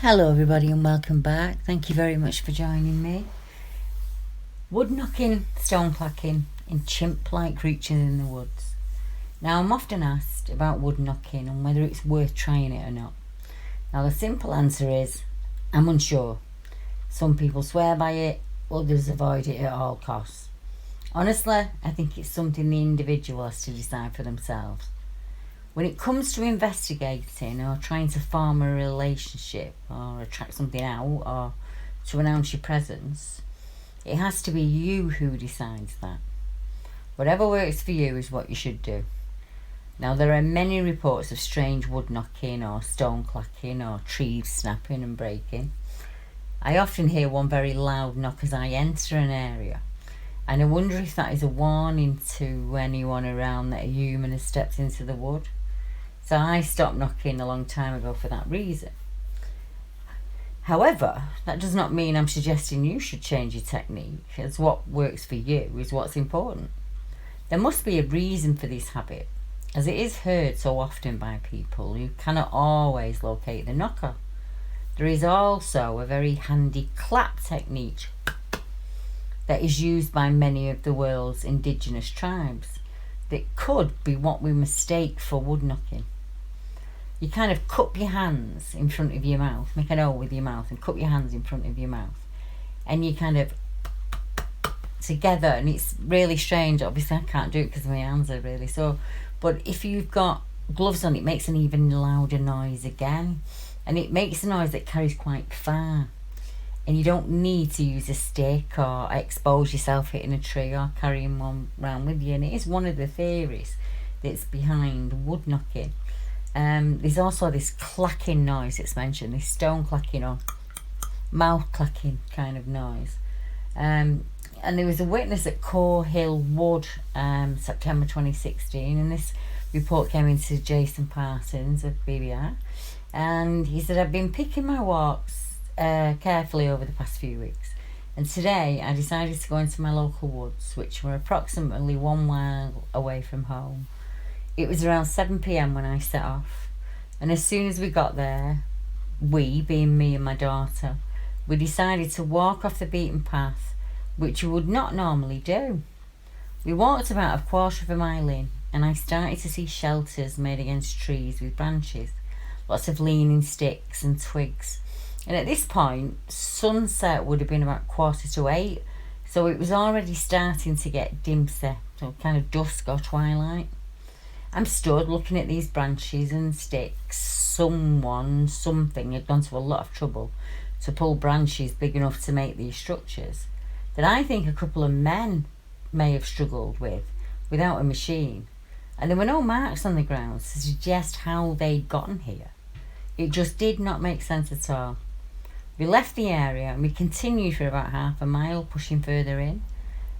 Hello everybody and welcome back. Thank you very much for joining me. Wood knocking, stone clacking and chimp-like creatures in the woods. Now I'm often asked about wood knocking and whether it's worth trying it or not. Now the simple answer is, I'm unsure. Some people swear by it, others avoid it at all costs. Honestly, I think it's something the individual has to decide for themselves. When it comes to investigating or trying to form a relationship or attract something out or to announce your presence, it has to be you who decides that. Whatever works for you is what you should do. Now there are many reports of strange wood knocking or stone clacking or trees snapping and breaking. I often hear one very loud knock as I enter an area, and I wonder if that is a warning to anyone around that a human has stepped into the wood. So I stopped knocking a long time ago for that reason. However, that does not mean I'm suggesting you should change your technique, as what works for you is what's important. There must be a reason for this habit, as it is heard so often by people who cannot always locate the knocker. There is also a very handy clap technique that is used by many of the world's indigenous tribes that could be what we mistake for wood knocking. You kind of cup your hands in front of your mouth, make an O with your mouth and cup your hands in front of your mouth, and you kind of together, and it's really strange. Obviously I can't do it because my hands are really sore, but if you've got gloves on it makes an even louder noise again, and it makes a noise that carries quite far, and you don't need to use a stick or expose yourself hitting a tree or carrying one round with you. And it is one of the theories that's behind wood knocking. There's also this clacking noise that's mentioned, this stone clacking or mouth clacking kind of noise. And there was a witness at Colewood Wood, September 2016, and this report came into Jason Parsons of BBR, and he said, I've been picking my walks carefully over the past few weeks, and today I decided to go into my local woods, which were approximately 1 mile away from home. It was around 7 p.m. when I set off, and as soon as we got there, we, being me and my daughter, we decided to walk off the beaten path, which we would not normally do. We walked about a quarter of a mile in, and I started to see shelters made against trees with branches, lots of leaning sticks and twigs. And at this point, sunset would have been about 7:45, so it was already starting to get dimser, so kind of dusk or twilight. I'm stood looking at these branches and sticks. Something had gone to a lot of trouble to pull branches big enough to make these structures that I think a couple of men may have struggled with without a machine. And there were no marks on the ground to suggest how they'd gotten here. It just did not make sense at all. We left the area and we continued for about half a mile, pushing further in.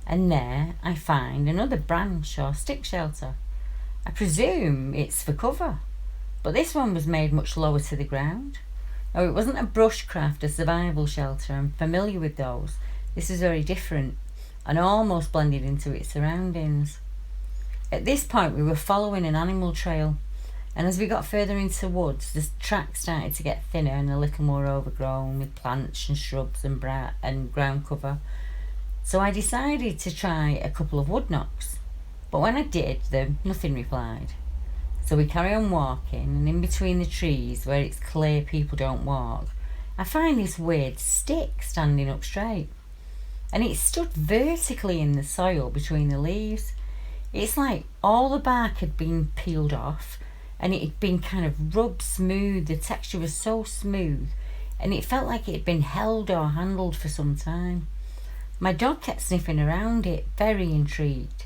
And there I find another branch or stick shelter. I presume it's for cover, but this one was made much lower to the ground. Now, it wasn't a bushcraft, a survival shelter. I'm familiar with those. This is very different and almost blended into its surroundings. At this point, we were following an animal trail, and as we got further into woods, the track started to get thinner and a little more overgrown with plants and shrubs and ground cover. So I decided to try a couple of wood knocks. But when I did them, nothing replied. So we carry on walking, and in between the trees, where it's clear people don't walk, I find this weird stick standing up straight. And it stood vertically in the soil between the leaves. It's like all the bark had been peeled off, and it had been kind of rubbed smooth. The texture was so smooth, and it felt like it had been held or handled for some time. My dog kept sniffing around it, very intrigued.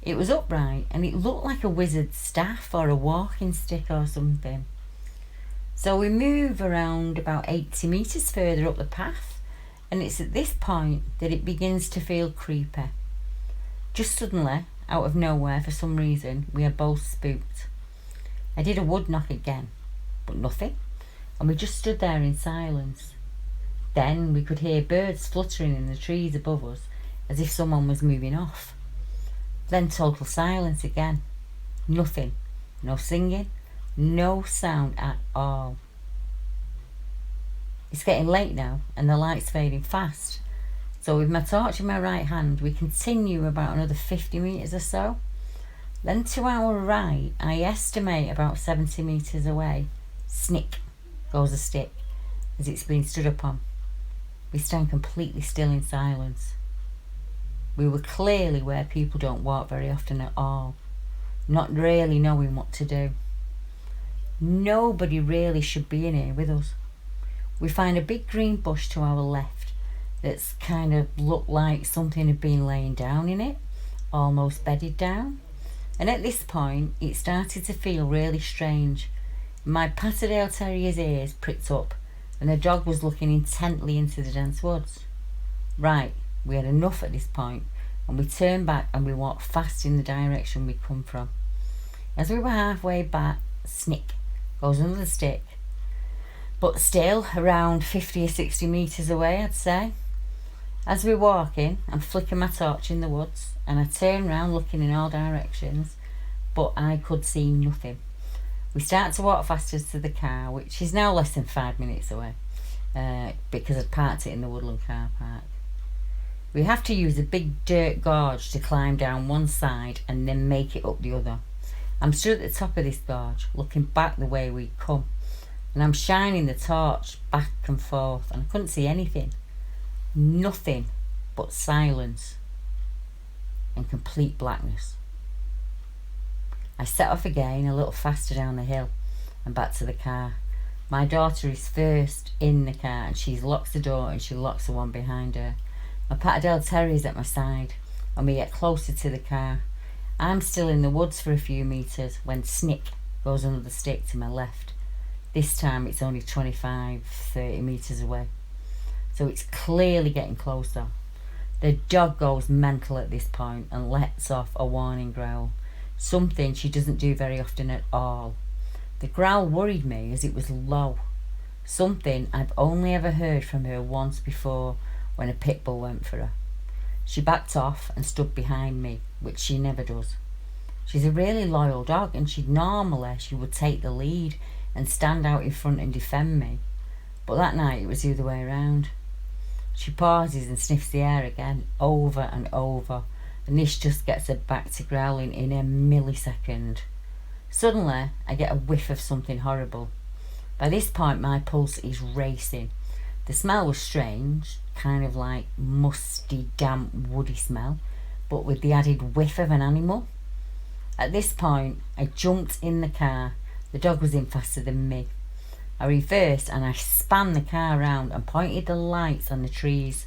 It was upright and it looked like a wizard's staff or a walking stick or something. So we move around about 80 metres further up the path, and it's at this point that it begins to feel creepy. Just suddenly, out of nowhere for some reason, we are both spooked. I did a wood knock again, but nothing, and we just stood there in silence. Then we could hear birds fluttering in the trees above us as if someone was moving off. Then total silence again. Nothing. No singing. No sound at all. It's getting late now and the light's fading fast. So with my torch in my right hand, we continue about another 50 metres or so. Then to our right, I estimate about 70 metres away, snick goes a stick as it's been stood upon. We stand completely still in silence. We were clearly where people don't walk very often at all, not really knowing what to do. Nobody really should be in here with us. We find a big green bush to our left that's kind of looked like something had been laying down in it, almost bedded down. And at this point, it started to feel really strange. My Patterdale Terrier's ears pricked up and the dog was looking intently into the dense woods. Right, we had enough at this point and we turned back and we walked fast in the direction we'd come from. As we were halfway back, snick goes another stick. But still around 50 or 60 metres away, I'd say. As we're walking, I'm flicking my torch in the woods and I turn round looking in all directions, but I could see nothing. We start to walk faster to the car, which is now less than 5 minutes away, because I'd parked it in the Woodland car park. We have to use a big dirt gorge to climb down one side and then make it up the other. I'm stood at the top of this gorge, looking back the way we'd come, and I'm shining the torch back and forth, and I couldn't see anything. Nothing but silence and complete blackness. I set off again a little faster down the hill and back to the car. My daughter is first in the car and she locks the door and she locks the one behind her. My Patterdale Terrier is at my side and we get closer to the car. I'm still in the woods for a few metres when snick goes another stick to my left. This time it's only 25-30 metres away. So it's clearly getting closer. The dog goes mental at this point and lets off a warning growl, something she doesn't do very often at all. The growl worried me as it was low, something I've only ever heard from her once before when a pit bull went for her. She backed off and stood behind me, which she never does. She's a really loyal dog and she would take the lead and stand out in front and defend me. But that night it was the other way around. She pauses and sniffs the air again, over and over, and this just gets her back to growling in a millisecond. Suddenly, I get a whiff of something horrible. By this point, my pulse is racing. The smell was strange, kind of like musty, damp, woody smell, but with the added whiff of an animal. At this point, I jumped in the car. The dog was in faster than me. I reversed and I span the car around and pointed the lights on the trees.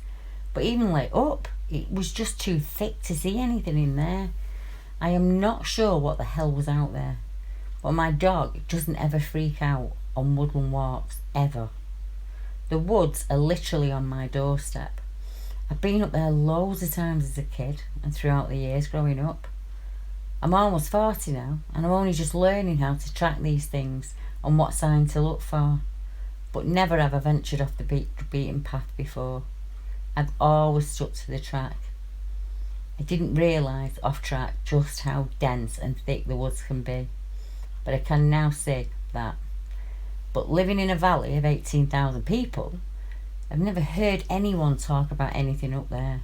But even lit up, it was just too thick to see anything in there. I am not sure what the hell was out there. But my dog doesn't ever freak out on woodland walks, ever. The woods are literally on my doorstep. I've been up there loads of times as a kid and throughout the years growing up. I'm almost 40 now and I'm only just learning how to track these things and what sign to look for. But never have I ventured off the beaten path before. I've always stuck to the track. I didn't realise off track just how dense and thick the woods can be, but I can now see that. But living in a valley of 18,000 people, I've never heard anyone talk about anything up there.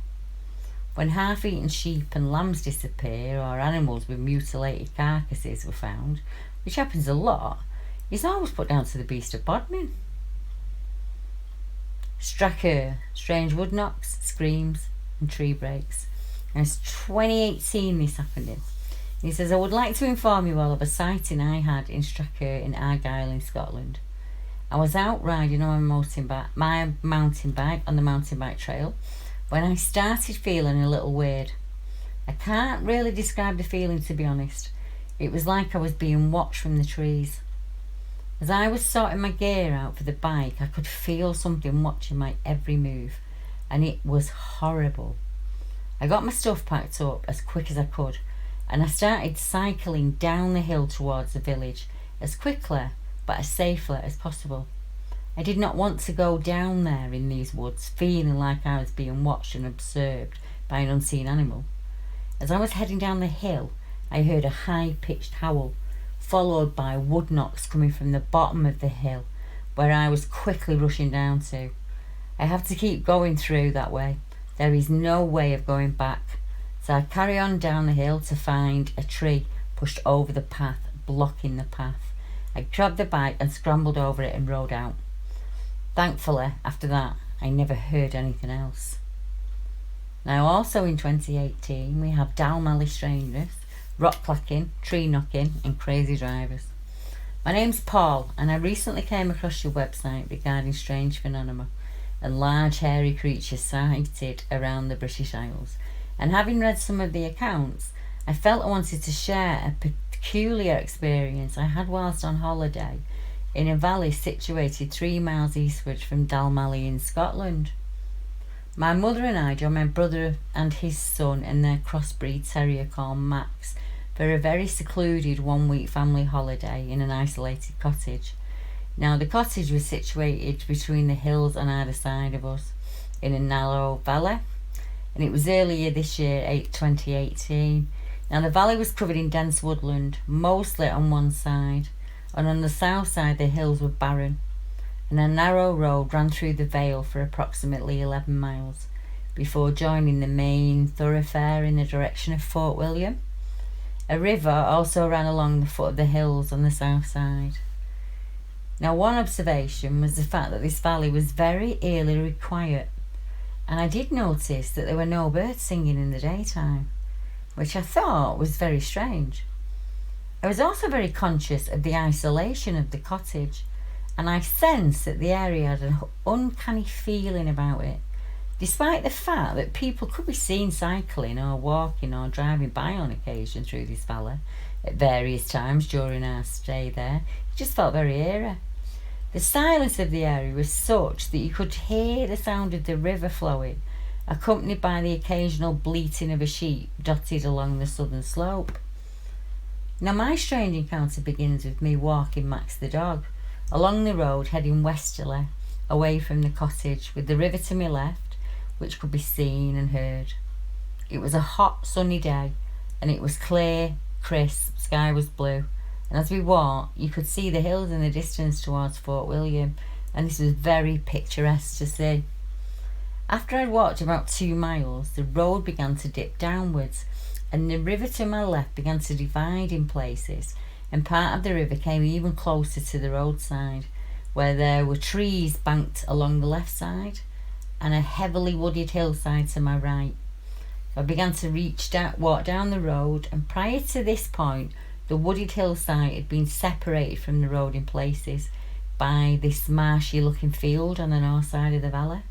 When half-eaten sheep and lambs disappear or animals with mutilated carcasses were found, which happens a lot, it's always put down to the beast of Bodmin. Stracher, strange wood knocks, screams and tree breaks. And it's 2018 this happened in. He says, I would like to inform you all of a sighting I had in Stracher in Argyll in Scotland. I was out riding on my mountain bike on the mountain bike trail when I started feeling a little weird. I can't really describe the feeling, to be honest. It was like I was being watched from the trees. As I was sorting my gear out for the bike, I could feel something watching my every move, and it was horrible. I got my stuff packed up as quick as I could, and I started cycling down the hill towards the village as quickly but as safely as possible. I did not want to go down there in these woods feeling like I was being watched and observed by an unseen animal. As I was heading down the hill, I heard a high-pitched howl, followed by wood knocks coming from the bottom of the hill, where I was quickly rushing down to. I have to keep going through that way. There is no way of going back. So I carry on down the hill to find a tree pushed over the path, blocking the path. I grabbed the bike and scrambled over it and rode out. Thankfully, after that, I never heard anything else. Now, also in 2018, we have Dalmally strangeness, rock clacking, tree knocking, and crazy drivers. My name's Paul, and I recently came across your website regarding strange phenomena and large hairy creatures sighted around the British Isles. And having read some of the accounts, I felt I wanted to share a peculiar experience I had whilst on holiday in a valley situated 3 miles eastward from Dalmally in Scotland. My mother and I joined my brother and his son and their crossbreed terrier called Max for a very secluded 1-week family holiday in an isolated cottage. Now, the cottage was situated between the hills on either side of us in a narrow valley, and it was earlier this year, 2018. Now, the valley was covered in dense woodland, mostly on one side, and on the south side the hills were barren, and a narrow road ran through the vale for approximately 11 miles before joining the main thoroughfare in the direction of Fort William. A river also ran along the foot of the hills on the south side. Now, one observation was the fact that this valley was very eerily quiet, and I did notice that there were no birds singing in the daytime, which I thought was very strange. I was also very conscious of the isolation of the cottage, and I sensed that the area had an uncanny feeling about it, despite the fact that people could be seen cycling or walking or driving by on occasion through this valley at various times during our stay there. It just felt very eerie. The silence of the area was such that you could hear the sound of the river flowing, accompanied by the occasional bleating of a sheep dotted along the southern slope. Now, my strange encounter begins with me walking Max the dog along the road heading westerly away from the cottage with the river to my left, which could be seen and heard. It was a hot sunny day and it was clear, crisp, sky was blue, and as we walked you could see the hills in the distance towards Fort William, and this was very picturesque to see. After I'd walked about 2 miles, the road began to dip downwards and the river to my left began to divide in places, and part of the river came even closer to the roadside, where there were trees banked along the left side and a heavily wooded hillside to my right. So I began to walk down the road, and prior to this point the wooded hillside had been separated from the road in places by this marshy looking field on the north side of the valley.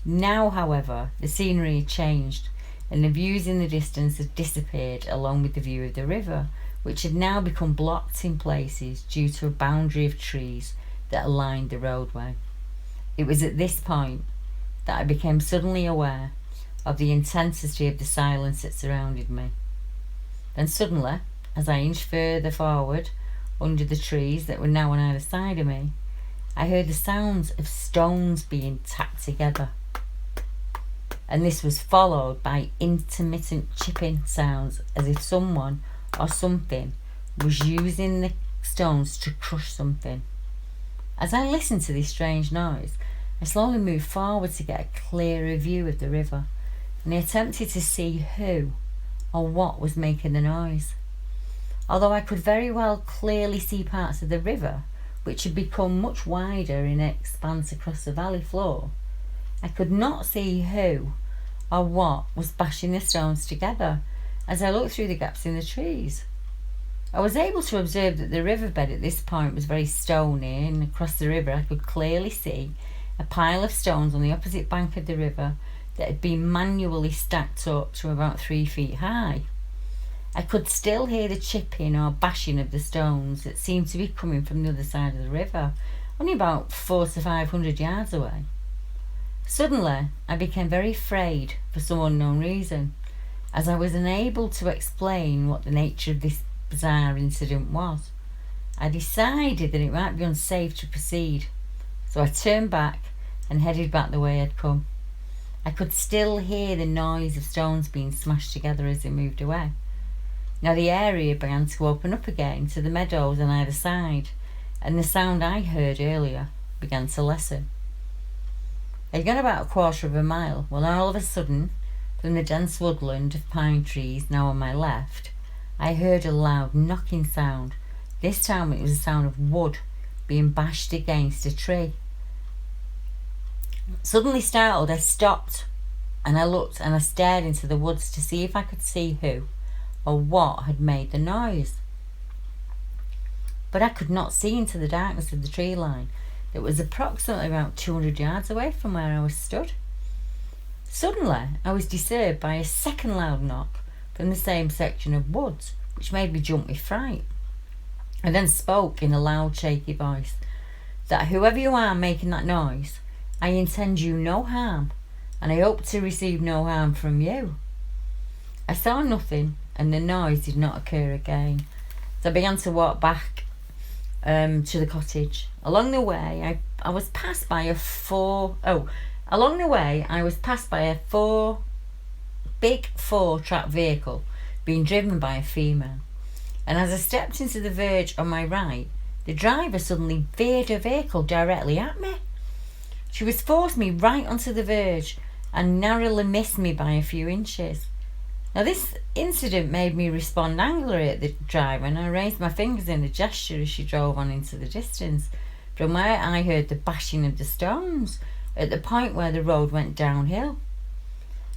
Now, however, the scenery had changed and the views in the distance had disappeared along with the view of the river, which had now become blocked in places due to a boundary of trees that aligned the roadway. It was at this point that I became suddenly aware of the intensity of the silence that surrounded me. Then suddenly, as I inched further forward under the trees that were now on either side of me, I heard the sounds of stones being tacked together, and this was followed by intermittent chipping sounds as if someone or something was using the stones to crush something. As I listened to this strange noise, I slowly moved forward to get a clearer view of the river, and I attempted to see who or what was making the noise. Although I could very well clearly see parts of the river, which had become much wider in expanse across the valley floor, I could not see who or what was bashing the stones together as I looked through the gaps in the trees. I was able to observe that the riverbed at this point was very stony, and across the river I could clearly see a pile of stones on the opposite bank of the river that had been manually stacked up to about 3 feet high. I could still hear the chipping or bashing of the stones that seemed to be coming from the other side of the river, only about 400 to 500 yards away. Suddenly, I became very afraid for some unknown reason, as I was unable to explain what the nature of this bizarre incident was. I decided that it might be unsafe to proceed, so I turned back and headed back the way I'd come. I could still hear the noise of stones being smashed together as they moved away. Now the area began to open up again to the meadows on either side, and the sound I heard earlier began to lessen. I'd gone about a quarter of a mile when all of a sudden, from the dense woodland of pine trees now on my left, I heard a loud knocking sound. This time it was a sound of wood being bashed against a tree. Suddenly startled, I stopped and I looked and I stared into the woods to see if I could see who or what had made the noise. But I could not see into the darkness of the tree line that was approximately about 200 yards away from where I was stood. Suddenly, I was disturbed by a second loud knock from the same section of woods, which made me jump with fright. I then spoke in a loud, shaky voice that whoever you are making that noise, I intend you no harm, and I hope to receive no harm from you. I saw nothing, and the noise did not occur again. So I began to walk back to the cottage. Along the way, I was passed by a big four-track vehicle being driven by a female. And as I stepped into the verge on my right, the driver suddenly veered her vehicle directly at me. She was forced me right onto the verge and narrowly missed me by a few inches. Now this incident made me respond angrily at the driver, and I raised my fingers in a gesture as she drove on into the distance, from where I heard the bashing of the stones at the point where the road went downhill.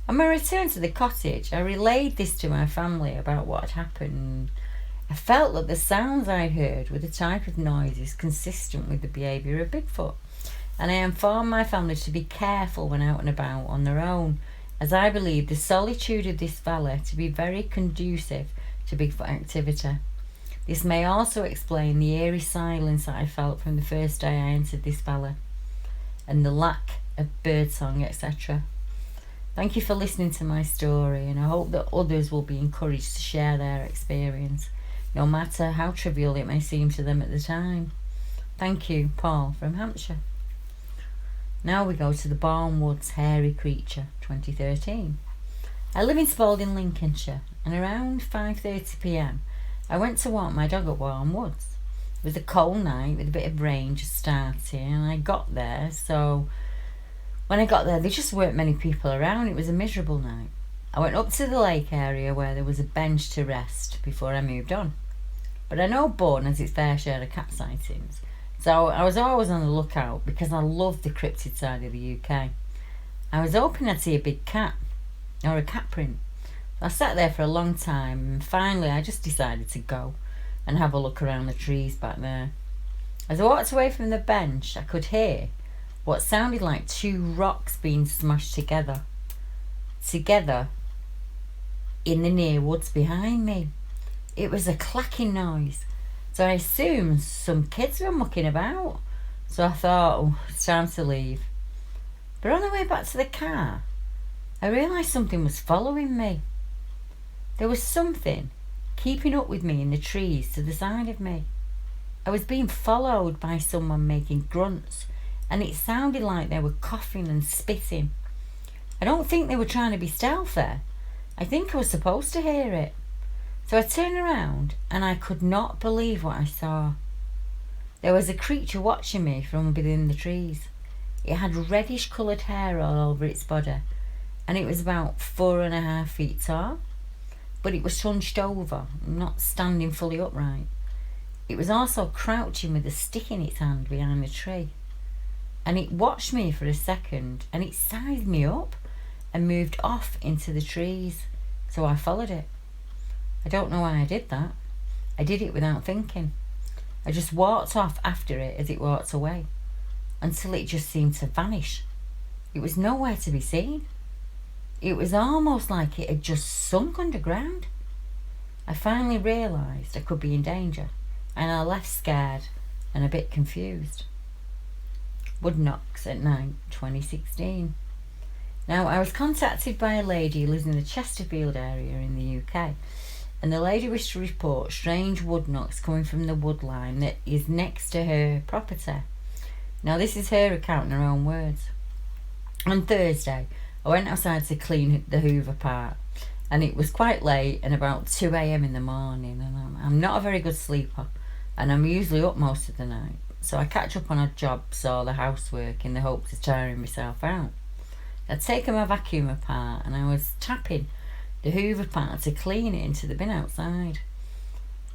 On my return to the cottage, I relayed this to my family about what had happened. I felt that the sounds I heard were the type of noises consistent with the behaviour of Bigfoot, and I informed my family to be careful when out and about on their own, as I believe the solitude of this valley to be very conducive to Bigfoot activity. This may also explain the eerie silence that I felt from the first day I entered this valley, and the lack of birdsong, etc. Thank you for listening to my story, and I hope that others will be encouraged to share their experience, no matter how trivial it may seem to them at the time. Thank you, Paul from Hampshire. Now we go to the Barnwood's Hairy Creature, 2013. I live in Spalding, Lincolnshire, and around 5:30 p.m. I went to walk my dog at Barnwoods. It was a cold night with a bit of rain just starting, and I got there, so when I got there there just weren't many people around. It was a miserable night. I went up to the lake area where there was a bench to rest before I moved on. But I know Bourne has its fair share of cat sightings, so I was always on the lookout because I love the cryptid side of the UK. I was hoping I'd see a big cat or a cat print. I sat there for a long time, and finally I just decided to go and have a look around the trees back there. As I walked away from the bench, I could hear what sounded like two rocks being smashed together in the near woods behind me. It was a clacking noise, so I assumed some kids were mucking about. So I thought, oh, it's time to leave. But on the way back to the car, I realised something was following me. There was something keeping up with me in the trees to the side of me. I was being followed by someone making grunts, and it sounded like they were coughing and spitting. I don't think they were trying to be stealthy. I think I was supposed to hear it. So I turned around and I could not believe what I saw. There was a creature watching me from within the trees. It had reddish coloured hair all over its body, and it was about 4.5 feet tall, but it was hunched over, not standing fully upright. It was also crouching with a stick in its hand behind a tree, and it watched me for a second, and it sized me up and moved off into the trees, so I followed it. I don't know why I did that. I did it without thinking. I just walked off after it as it walked away, until it just seemed to vanish. It was nowhere to be seen. It was almost like it had just sunk underground. I finally realised I could be in danger, and I left scared and a bit confused. Woodknocks at night, 2016. Now, I was contacted by a lady who lives in the Chesterfield area in the UK, and the lady wished to report strange woodknocks coming from the wood line that is next to her property. Now, this is her account in her own words. On Thursday, I went outside to clean the Hoover Park, and it was quite late and about 2 a.m. in the morning, and I'm not a very good sleeper, and I'm usually up most of the night. so I catch up on odd jobs or the housework in the hopes of tiring myself out. I'd taken my vacuum apart and I was tapping the hoover part to clean it into the bin outside.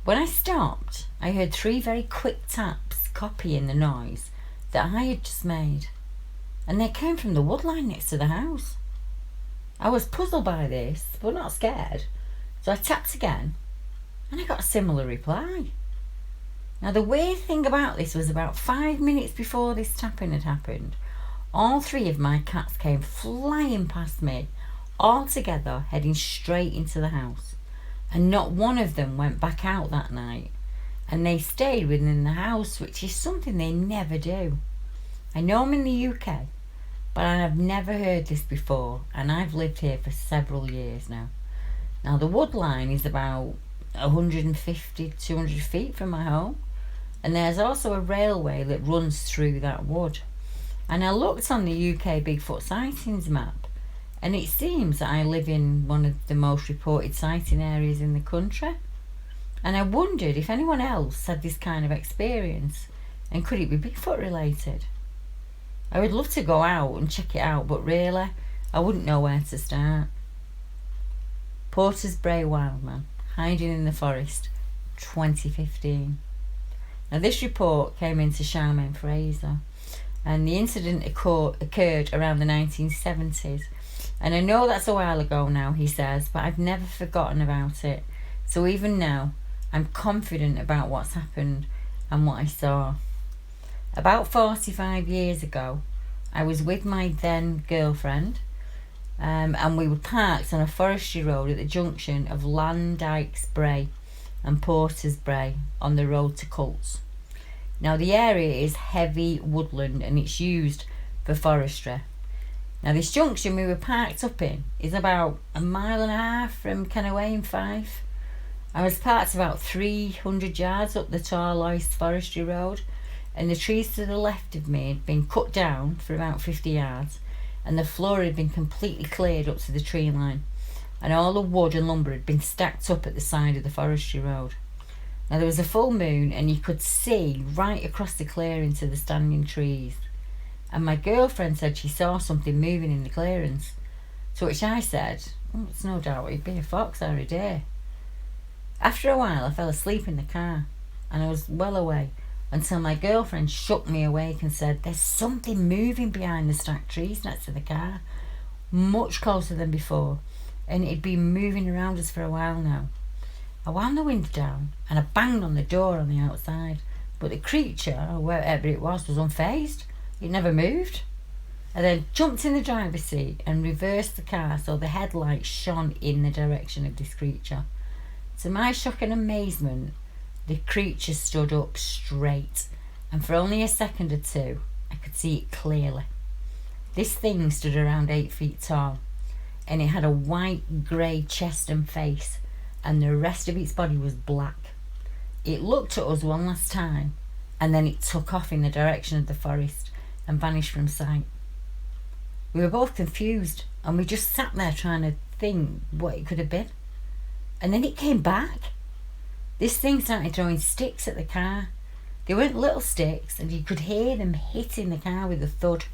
When I stopped, I heard 3 very quick taps copying the noise that I had just made, and they came from the wood line next to the house. I was puzzled by this, but not scared, so I tapped again, and I got a similar reply. Now the weird thing about this was about 5 minutes before this tapping had happened, all 3 of my cats came flying past me, all together heading straight into the house, and not one of them went back out that night, and they stayed within the house, which is something they never do. I know I'm in the UK, but I have never heard this before, and I've lived here for several years now. Now the wood line is about 150, 200 feet from my home, and there's also a railway that runs through that wood. And I looked on the UK Bigfoot sightings map, and it seems that I live in one of the most reported sighting areas in the country. And I wondered if anyone else had this kind of experience, and could it be Bigfoot related? I would love to go out and check it out, but really, I wouldn't know where to start. Porter's Brae Wildman, hiding in the forest, 2015. Now this report came into Charmaine Fraser, and the incident occurred around the 1970s. And I know that's a while ago now, he says, but I've never forgotten about it. So even now, I'm confident about what's happened and what I saw. About 45 years ago, I was with my then girlfriend, and we were parked on a forestry road at the junction of Landykes Brae and Porter's Brae on the road to Cults. Now the area is heavy woodland and it's used for forestry. Now this junction we were parked up in is about 1.5 miles from Kenaway in Fife. I was parked about 300 yards up the tall Oyster Forestry Road, and the trees to the left of me had been cut down for about 50 yards, and the floor had been completely cleared up to the tree line, and all the wood and lumber had been stacked up at the side of the forestry road. Now there was a full moon and you could see right across the clearing to the standing trees, and my girlfriend said she saw something moving in the clearance, to which I said, it's no doubt it'd be a fox or a deer. After a while I fell asleep in the car, and I was well away until my girlfriend shook me awake and said, there's something moving behind the stacked trees next to the car, much closer than before, and it'd been moving around us for a while now. I wound the window down and I banged on the door on the outside, but the creature, or whatever it was unfazed. It never moved. I then jumped in the driver's seat and reversed the car so the headlights shone in the direction of this creature. To my shock and amazement, the creature stood up straight, and for only a second or two I could see it clearly. This thing stood around 8 feet tall, and it had a white grey chest and face, and the rest of its body was black. It looked at us one last time, and then it took off in the direction of the forest and vanished from sight. We were both confused, and we just sat there trying to think what it could have been. And then it came back. This thing started throwing sticks at the car. They weren't little sticks, and you could hear them hitting the car with a thud.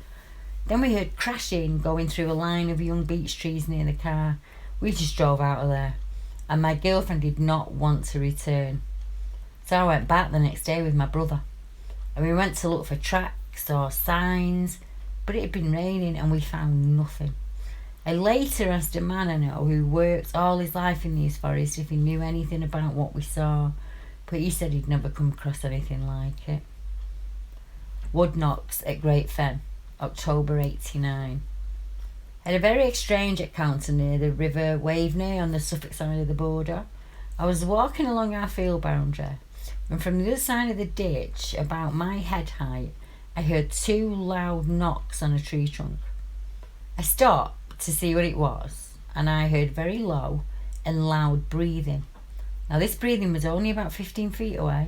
Then we heard crashing going through a line of young beech trees near the car. We just drove out of there, and my girlfriend did not want to return. So I went back the next day with my brother, and we went to look for tracks or signs, but it had been raining and we found nothing. I later asked a man I know who worked all his life in these forests if he knew anything about what we saw, but he said he'd never come across anything like it. Woodknocks at Great Fen, October 89. I had a very strange encounter near the River Waveney on the Suffolk side of the border. I was walking along our field boundary, and from the other side of the ditch, about my head height, I heard 2 loud knocks on a tree trunk. I stopped to see what it was, and I heard very low and loud breathing. Now this breathing was only about 15 feet away.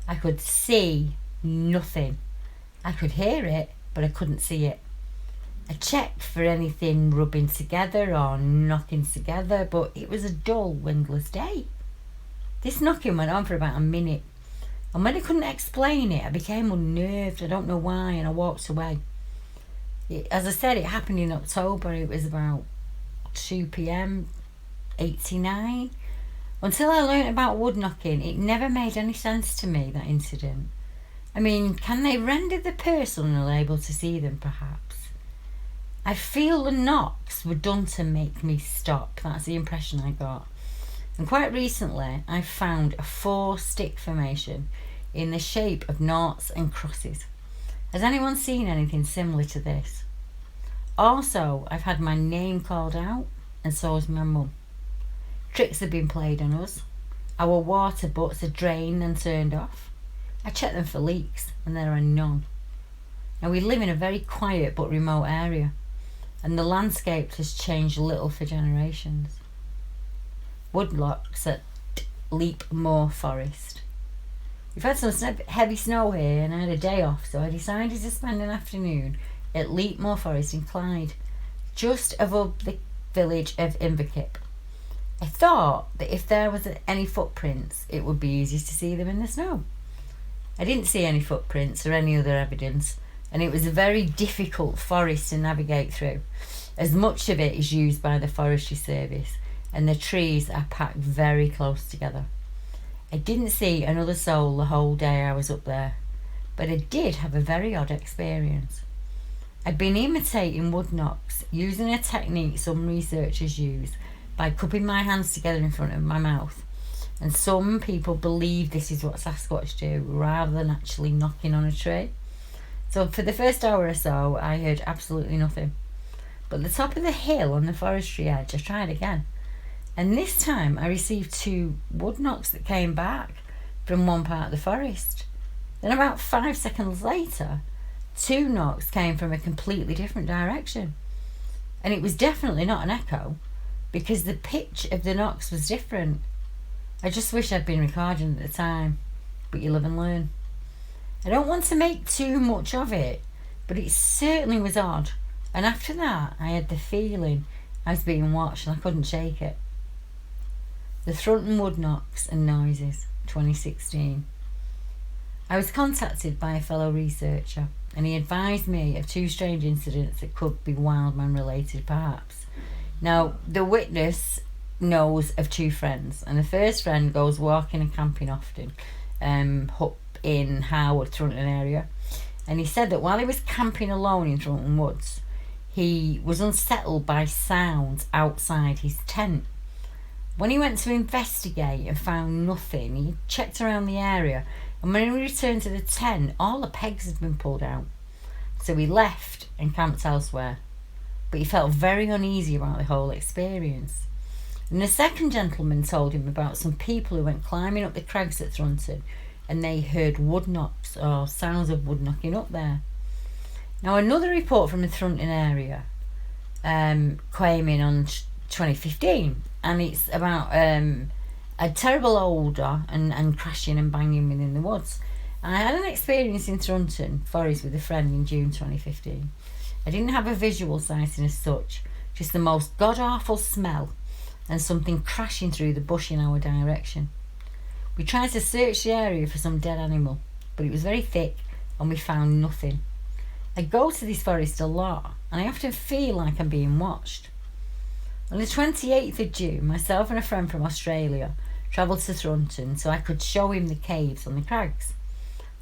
I could see nothing. I could hear it, but I couldn't see it. I checked for anything rubbing together or knocking together, but it was a dull, windless day. This knocking went on for about a minute, And when I couldn't explain it, I became unnerved. I don't know why, and I walked away. As I said, it happened in October. It was about 2 p.m, 89. Until I learnt about woodknocking, it never made any sense to me, that incident. I mean, can they render the person unable to see them, perhaps? I feel the knocks were done to make me stop. That's the impression I got. And quite recently, I found a 4-stick formation in the shape of noughts and crosses. Has anyone seen anything similar to this? Also, I've had my name called out, and so has my mum. Tricks have been played on us. Our water butts are drained and turned off. I checked them for leaks, and there are none. Now, we live in a very quiet but remote area, and the landscape has changed little for generations. Woodlocks at Leapmore Forest. We've had some heavy snow here, and I had a day off, so I decided to spend an afternoon at Leapmore Forest in Clyde, just above the village of Inverkip. I thought that if there was any footprints, it would be easy to see them in the snow. I didn't see any footprints or any other evidence, and it was a very difficult forest to navigate through, as much of it is used by the Forestry Service, and the trees are packed very close together. I didn't see another soul the whole day I was up there, but I did have a very odd experience. I'd been imitating woodknocks using a technique some researchers use by cupping my hands together in front of my mouth, and some people believe this is what Sasquatch do rather than actually knocking on a tree. So for the first hour or so, I heard absolutely nothing. But at the top of the hill on the forestry edge, I tried again, and this time I received 2 woodknocks that came back from one part of the forest. Then about 5 seconds later, 2 knocks came from a completely different direction, and it was definitely not an echo, because the pitch of the knocks was different. I just wish I'd been recording at the time, but you live and learn. I don't want to make too much of it, but it certainly was odd, and after that I had the feeling I was being watched and I couldn't shake it. The Thornton Woodknocks and Noises, 2016. I was contacted by a fellow researcher, and he advised me of 2 strange incidents that could be wildman related, perhaps. Now, the witness knows of 2 friends, and the first friend goes walking and camping often up in Harwood, Thornton area, and he said that while he was camping alone in Thornton Woods, he was unsettled by sounds outside his tent. When he went to investigate and found nothing, he checked around the area, and when he returned to the tent, all the pegs had been pulled out. So he left and camped elsewhere, but he felt very uneasy about the whole experience. And the second gentleman told him about some people who went climbing up the crags at Thornton, and they heard woodknocks or sounds of woodknocking up there. Now, another report from the Thornton area came in on 2015, and it's about a terrible odour and crashing and banging within the woods. And I had an experience in Thornton Forest with a friend in June 2015. I didn't have a visual sighting as such, just the most god-awful smell and something crashing through the bush in our direction. We tried to search the area for some dead animal, but it was very thick and we found nothing. I go to this forest a lot, and I often feel like I'm being watched. On the 28th of June, myself and a friend from Australia travelled to Thornton so I could show him the caves on the crags.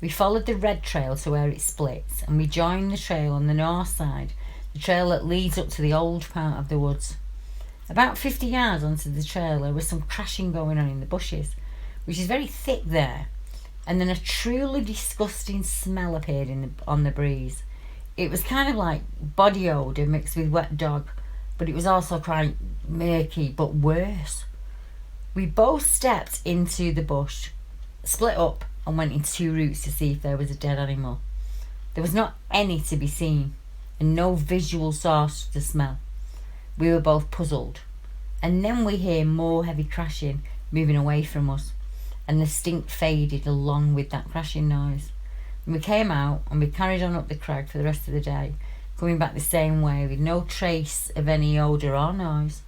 We followed the red trail to where it splits, and we joined the trail on the north side, the trail that leads up to the old part of the woods. About 50 yards onto the trail, there was some crashing going on in the bushes, which is very thick there, and then a truly disgusting smell appeared on the breeze. It was kind of like body odour mixed with wet dog, but it was also quite murky, but worse. We both stepped into the bush, split up, and went in 2 routes to see if there was a dead animal. There was not any to be seen, and no visual source to smell. We were both puzzled, and then we hear more heavy crashing moving away from us, and the stink faded along with that crashing noise. And we came out and we carried on up the crag for the rest of the day, coming back the same way with no trace of any odour or noise.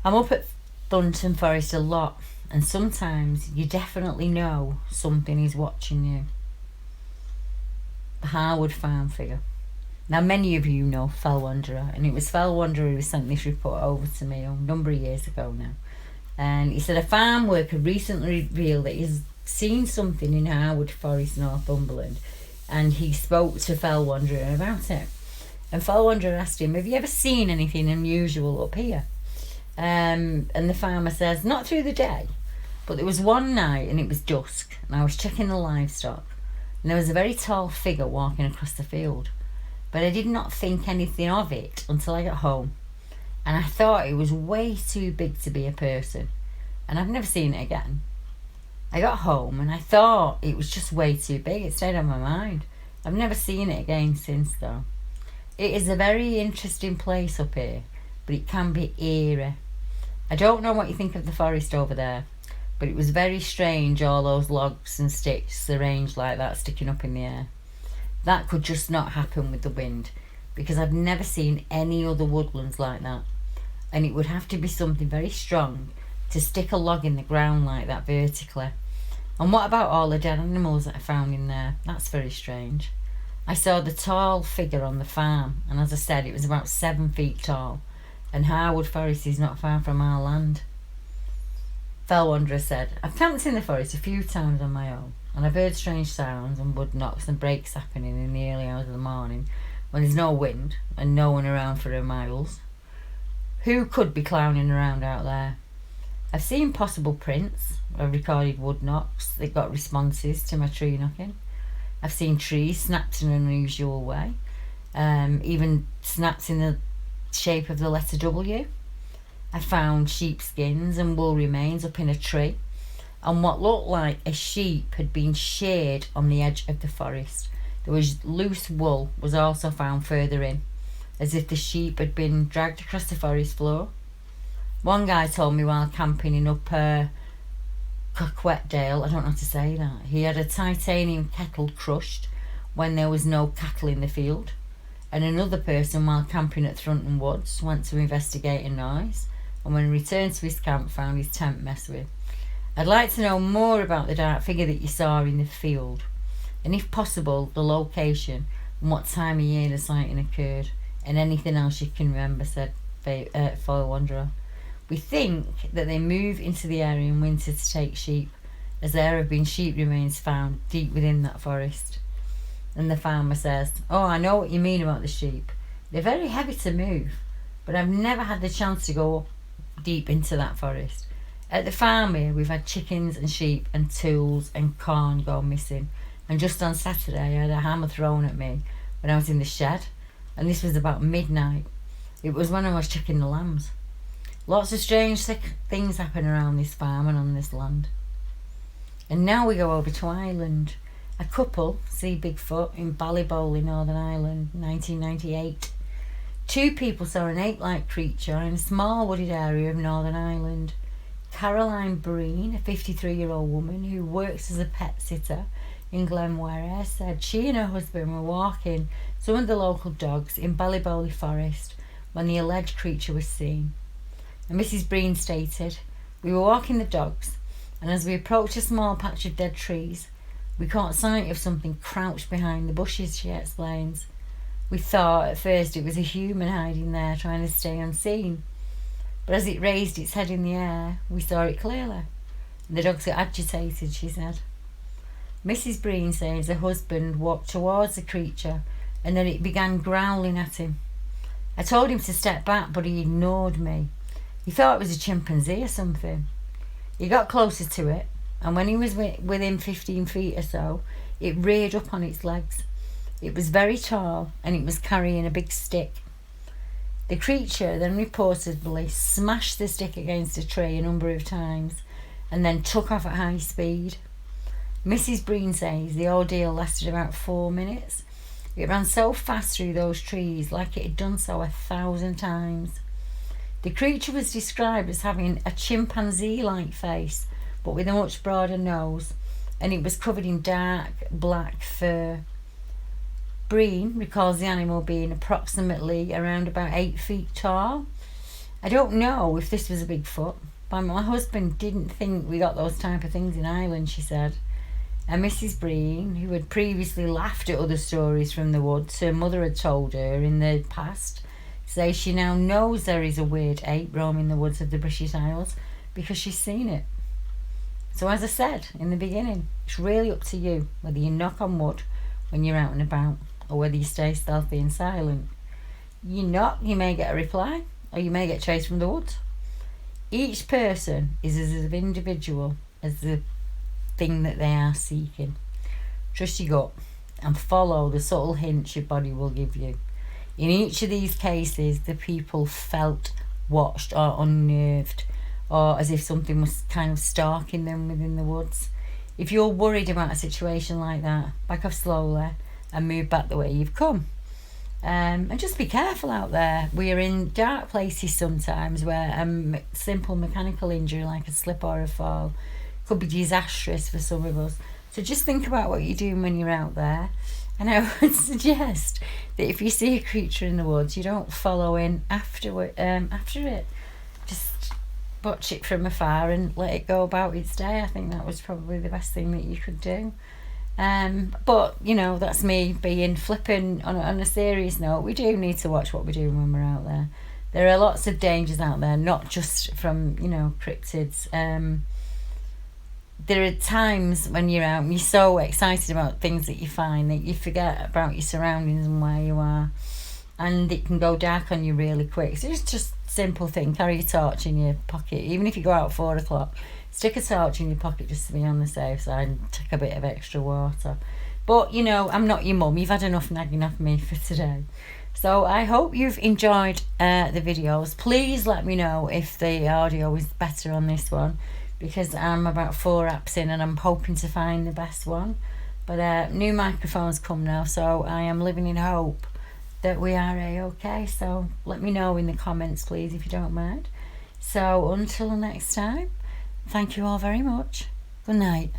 I'm up at Thornton Forest a lot, and sometimes you definitely know something is watching you. The Harwood farm figure. Now, many of you know Fell Wanderer, and it was Fell Wanderer who sent this report over to me a number of years ago now. And he said a farm worker recently revealed that he's seen something in Harwood Forest, Northumberland, and he spoke to Fell Wanderer about it. And Fell Wanderer asked him, have you ever seen anything unusual up here? And the farmer says, not through the day, but there was one night and it was dusk, and I was checking the livestock, and there was a very tall figure walking across the field, but I did not think anything of it until I got home, and I thought it was way too big to be a person, and I've never seen it again. I got home and I thought it was just way too big. It stayed on my mind. I've never seen it again since, though. It is a very interesting place up here, but it can be eerie. I don't know what you think of the forest over there, but it was very strange, all those logs and sticks arranged like that sticking up in the air. That could just not happen with the wind, because I've never seen any other woodlands like that, and it would have to be something very strong to stick a log in the ground like that vertically. And what about all the dead animals that I found in there? That's very strange. I saw the tall figure on the farm, and as I said, it was about 7 feet tall, and Harwood Forest is not far from our land. Fell Wanderer said, I've camped in the forest a few times on my own, and I've heard strange sounds and wood knocks and breaks happening in the early hours of the morning when there's no wind and no one around for miles. Who could be clowning around out there? I've seen possible prints. I've recorded wood knocks that got responses to my tree knocking. I've seen trees snapped in an unusual way, even snapped in the shape of the letter W. I found sheepskins and wool remains up in a tree, and what looked like a sheep had been sheared on the edge of the forest. There was loose wool was also found further in, as if the sheep had been dragged across the forest floor. One guy told me while camping in Upper Coquetdale, I don't know how to say that, he had a titanium kettle crushed when there was no cattle in the field. And another person, while camping at Thornton Woods, went to investigate a noise, and when he returned to his camp, found his tent messed with. I'd like to know more about the dark figure that you saw in the field, and if possible, the location and what time of year the sighting occurred, and anything else you can remember, said Fell Wanderer. We think that they move into the area in winter to take sheep, as there have been sheep remains found deep within that forest. And the farmer says, oh, I know what you mean about the sheep. They're very heavy to move, but I've never had the chance to go deep into that forest. At the farm here, we've had chickens and sheep and tools and corn go missing. And just on Saturday, I had a hammer thrown at me when I was in the shed, and this was about midnight. It was when I was checking the lambs. Lots of strange things happen around this farm and on this land. And now we go over to Ireland. A couple see Bigfoot in Ballybowl in Northern Ireland, 1998. 2 people saw an ape-like creature in a small wooded area of Northern Ireland. Caroline Breen, a 53-year-old woman who works as a pet sitter in Glenware, said she and her husband were walking some of the local dogs in Ballybowl Forest when the alleged creature was seen. And Mrs Breen stated, we were walking the dogs, and as we approached a small patch of dead trees, we caught sight of something crouched behind the bushes, she explains. We thought at first it was a human hiding there trying to stay unseen, but as it raised its head in the air, we saw it clearly. The dogs got agitated, she said. Mrs Breen says her husband walked towards the creature and then it began growling at him. I told him to step back, but he ignored me. He thought it was a chimpanzee or something. He got closer to it, and when he was within 15 feet or so, it reared up on its legs. It was very tall, and it was carrying a big stick. The creature then reportedly smashed the stick against a tree a number of times, and then took off at high speed. Mrs Breen says the ordeal lasted about 4 minutes. It ran so fast through those trees, like it had done so 1,000 times. The creature was described as having a chimpanzee-like face, but with a much broader nose, and it was covered in dark black fur. Breen recalls the animal being approximately around about 8 feet tall. I don't know if this was a Bigfoot, My husband didn't think we got those type of things in Ireland, she said. And Mrs Breen, who had previously laughed at other stories from the woods her mother had told her in the past, says she now knows there is a weird ape roaming the woods of the British Isles because she's seen it. So as I said in the beginning, it's really up to you whether you knock on wood when you're out and about or whether you stay stealthy and silent. You knock, you may get a reply, or you may get chased from the woods. Each person is as individual as the thing that they are seeking. Trust your gut and follow the subtle hints your body will give you. In each of these cases, the people felt watched or unnerved, or as if something was kind of stalking them within the woods. If you're worried about a situation like that, back off slowly and move back the way you've come. And just be careful out there. We're in dark places sometimes where a simple mechanical injury like a slip or a fall could be disastrous for some of us. So just think about what you're doing when you're out there. And I would suggest that if you see a creature in the woods, you don't follow in after it. Just watch it from afar and let it go about its day. I think that was probably the best thing that you could do. But you know, that's me being flippant. On a serious note, we do need to watch what we're doing when we're out there. There are lots of dangers out there, not just from, you know, cryptids. There are times when you're out and you're so excited about things that you find that you forget about your surroundings and where you are, and it can go dark on you really quick. So it's just a simple thing. Carry a torch in your pocket, even if you go out at 4 o'clock. Stick a torch in your pocket just to be on the safe side and take a bit of extra water. But, you know, I'm not your mum. You've had enough nagging off me for today. So I hope you've enjoyed the videos. Please let me know if the audio is better on this one, because I'm about 4 apps in and I'm hoping to find the best one. But new microphones come now, so I am living in hope that we are A-okay. So let me know in the comments, please, if you don't mind. So until next time, thank you all very much. Good night.